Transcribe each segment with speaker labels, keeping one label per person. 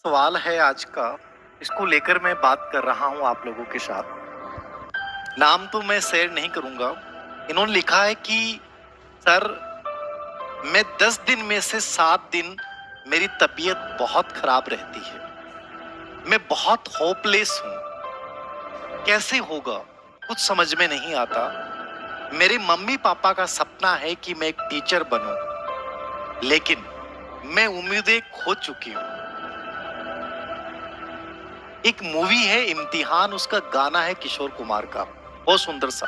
Speaker 1: सवाल है आज का। इसको लेकर मैं बात कर रहा हूं आप लोगों के साथ। नाम तो मैं शेयर नहीं करूंगा। इन्होंने लिखा है कि सर, मैं 10 दिन में से 7 दिन मेरी तबीयत बहुत खराब रहती है। मैं बहुत होपलेस हूं। कैसे होगा कुछ समझ में नहीं आता। मेरे मम्मी पापा का सपना है कि मैं एक टीचर बनूं, लेकिन मैं उम्मीदें खो चुकी हूं। एक मूवी है इम्तिहान, उसका गाना है किशोर कुमार का, बहुत सुंदर सा।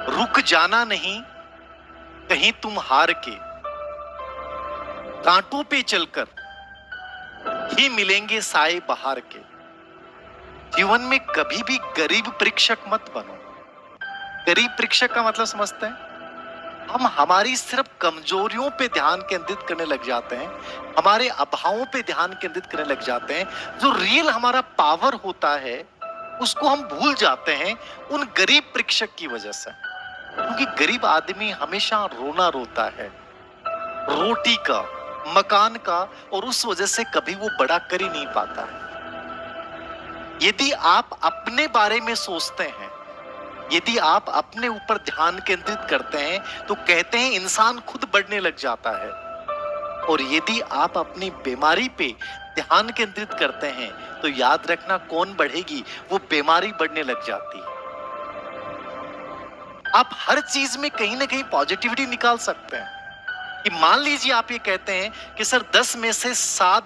Speaker 1: रुक जाना नहीं कहीं तुम हार के, कांटों पे चलकर ही मिलेंगे साए बहार के। जीवन में कभी भी गरीब परीक्षक मत बनो। गरीब परीक्षक का मतलब समझते हैं? हम हमारी सिर्फ कमजोरियों पे ध्यान केंद्रित करने लग जाते हैं, हमारे अभावों पे ध्यान केंद्रित करने लग जाते हैं। जो रियल हमारा पावर होता है उसको हम भूल जाते हैं उन गरीब परीक्षक की वजह से। क्योंकि गरीब आदमी हमेशा रोना रोता है, रोटी का, मकान का, और उस वजह से कभी वो बड़ा कर ही नहीं पाता है। यदि आप अपने बारे में सोचते हैं, यदि आप अपने ऊपर ध्यान केंद्रित करते हैं, तो कहते हैं इंसान खुद बढ़ने लग जाता है। और यदि आप अपनी बीमारी पे ध्यान केंद्रित करते हैं, तो याद रखना कौन बढ़ेगी, वो बीमारी बढ़ने लग जाती है। आप हर चीज में कहीं ना कहीं पॉजिटिविटी निकाल सकते हैं। कि मान लीजिए आप ये कहते हैं कि सर 10 में से 7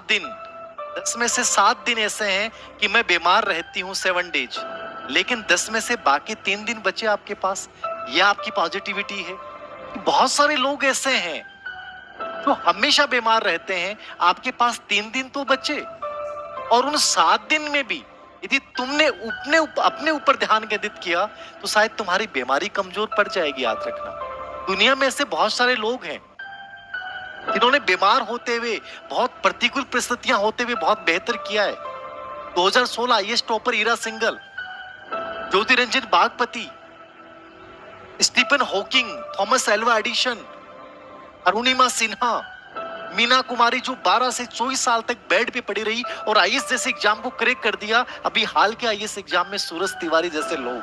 Speaker 1: दिन ऐसे हैं कि मैं बीमार रहती हूं 7 डेज, लेकिन 10 में से बाकी 3 दिन बचे आपके पास। ये आपकी पॉजिटिविटी है। बहुत सारे लोग ऐसे हैं जो हमेशा बीमार रहते हैं, आपके पास 3 दिन तो बचे, और उन 7 दिन में भी यदि तुमने अपने ऊपर ध्यान केंद्रित किया तो शायद तुम्हारी बीमारी कमजोर पड़ जाएगी। याद रखना, दुनिया में ऐसे बहुत सारे लोग हैं जिन्होंने बीमार होते हुए, बहुत प्रतिकूल परिस्थितियां होते हुए बहुत बेहतर किया है। 2016 IAS topper Ira Singhal, Jyoti Ranjan Bagpati, Stephen Hawking, Thomas Alva Edison, Arunima Sinha, Meena Kumari जो 12 से 24 साल तक बेड पे पड़ी रही और आईएएस जैसे एग्जाम को क्रैक कर दिया। अभी हाल के आईएएस एग्जाम में सूरज तिवारी जैसे लोग,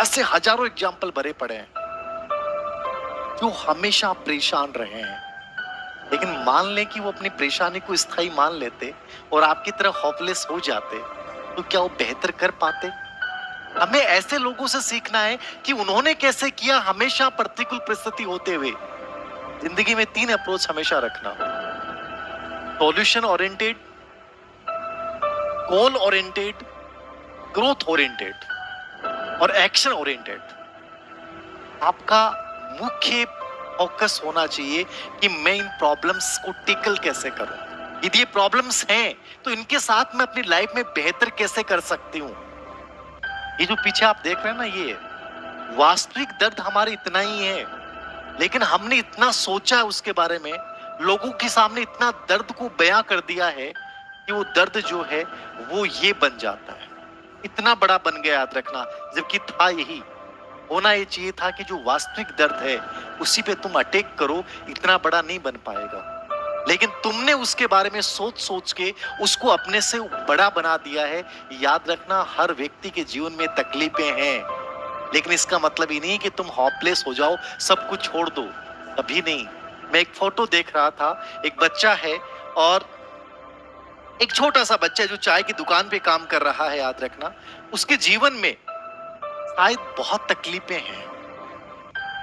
Speaker 1: ऐसे हजारों एग्जाम्पल भरे पड़े हैं जो हमेशा परेशान रहे हैं। लेकिन मान लें कि वो अपनी परेशानी को स्थायी मान लेते और आपकी तरह होपलेस हो जाते, तो क्या वो बेहतर कर पाते? हमें ऐसे लोगों से सीखना है कि उन्होंने कैसे किया, हमेशा प्रतिकूल परिस्थिति होते हुए। जिंदगी में 3 अप्रोच हमेशा रखना: solution oriented, goal oriented, growth oriented और एक्शन ओरिएंटेड। आपका मुख्य फोकस होना चाहिए कि मैं इन प्रॉब्लम्स को टिकल कैसे करूं। यदि ये प्रॉब्लम्स हैं तो इनके साथ मैं अपनी लाइफ में बेहतर कैसे कर सकती हूं। ये जो पीछे आप देख रहे हैं ना, ये वास्तविक दर्द हमारे इतना ही है, लेकिन हमने इतना सोचा है उसके बारे में, लोगों के सामने इतना दर्द को बयां कर दिया है कि वो दर्द जो है वो ये बन जाता है, इतना बड़ा बन गया। याद रखना, जबकि था यही होना, ये चाहिए था कि जो वास्तविक दर्द है उसी पे तुम अटैक करो, इतना बड़ा नहीं बन पाएगा। लेकिन तुमने उसके बारे में सोच सोच के उसको अपने से बड़ा बना दिया है। याद रखना, हर व्यक्ति के जीवन में तकलीफें हैं, लेकिन इसका मतलब ही नहीं कि तुम होपलेस हो जाओ, सब कुछ छोड़ दो, कभी नहीं। मैं एक फोटो देख रहा था, एक बच्चा है और एक छोटा सा बच्चा जो चाय की दुकान पे काम कर रहा है। याद रखना, उसके जीवन में शायद बहुत तकलीफें हैं,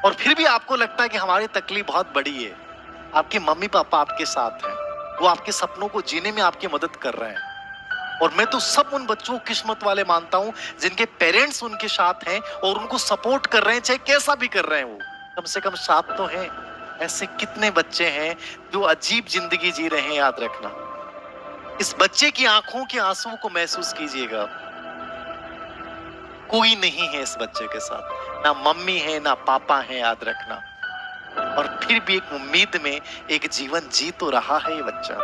Speaker 1: और फिर भी आपको लगता है कि हमारी तकलीफ बहुत बड़ी है। आपके मम्मी पापा आपके साथ हैं, वो आपके सपनों को जीने में आपकी मदद कर रहे हैं। और मैं तो सब उन बच्चों को किस्मत वाले मानता हूं जिनके पेरेंट्स उनके साथ हैं और उनको सपोर्ट कर रहे हैं, चाहे कैसा भी कर रहे हैं, वो कम से कम साथ तो हैं। ऐसे कितने बच्चे हैं जो अजीब जिंदगी जी रहे हैं। याद रखना, इस बच्चे की आंखों के आंसुओं को महसूस कीजिएगा। कोई नहीं है इस बच्चे के साथ, ना मम्मी है ना पापा है। याद रखना, और फिर भी एक उम्मीद में एक जीवन जी तो रहा है ये बच्चा।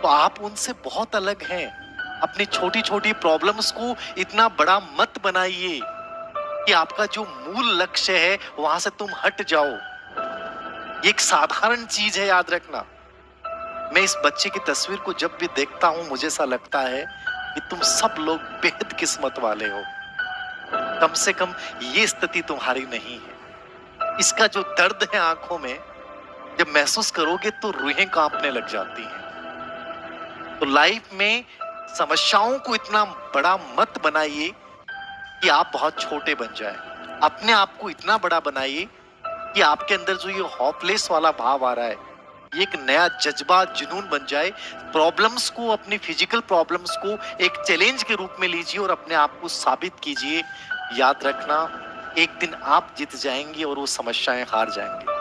Speaker 1: तो आप उनसे बहुत अलग हैं। अपनी छोटी छोटी प्रॉब्लम्स को इतना बड़ा मत बनाइए कि आपका जो मूल लक्ष्य है वहां से तुम हट जाओ। ये एक साधारण चीज है, याद रखना। मैं इस बच्चे की तस्वीर को जब भी देखता हूं मुझे ऐसा लगता है कि तुम सब लोग बेहद किस्मत वाले हो। कम से कम ये स्थिति तुम्हारी नहीं है। इसका जो दर्द है आंखों में, जब महसूस करोगे तो रूहें कांपने लग जाती हैं। तो लाइफ में समस्याओं को इतना बड़ा मत बनाइए कि आप बहुत छोटे बन जाएं। अपने आप को इतना बड़ा बनाइए कि आपके अंदर जो ये होपलेस वाला भाव आ रहा है, ये एक नया जज्बा जुनून बन जाए। प्रॉब्लम्स को, अपनी फिजिकल प्रॉब्लम्स को एक चैलेंज के रूप में लीजिए और अपने आप को साबित कीजिए। याद रखना, एक दिन आप जीत जाएंगे और वो समस्याएं हार जाएंगे।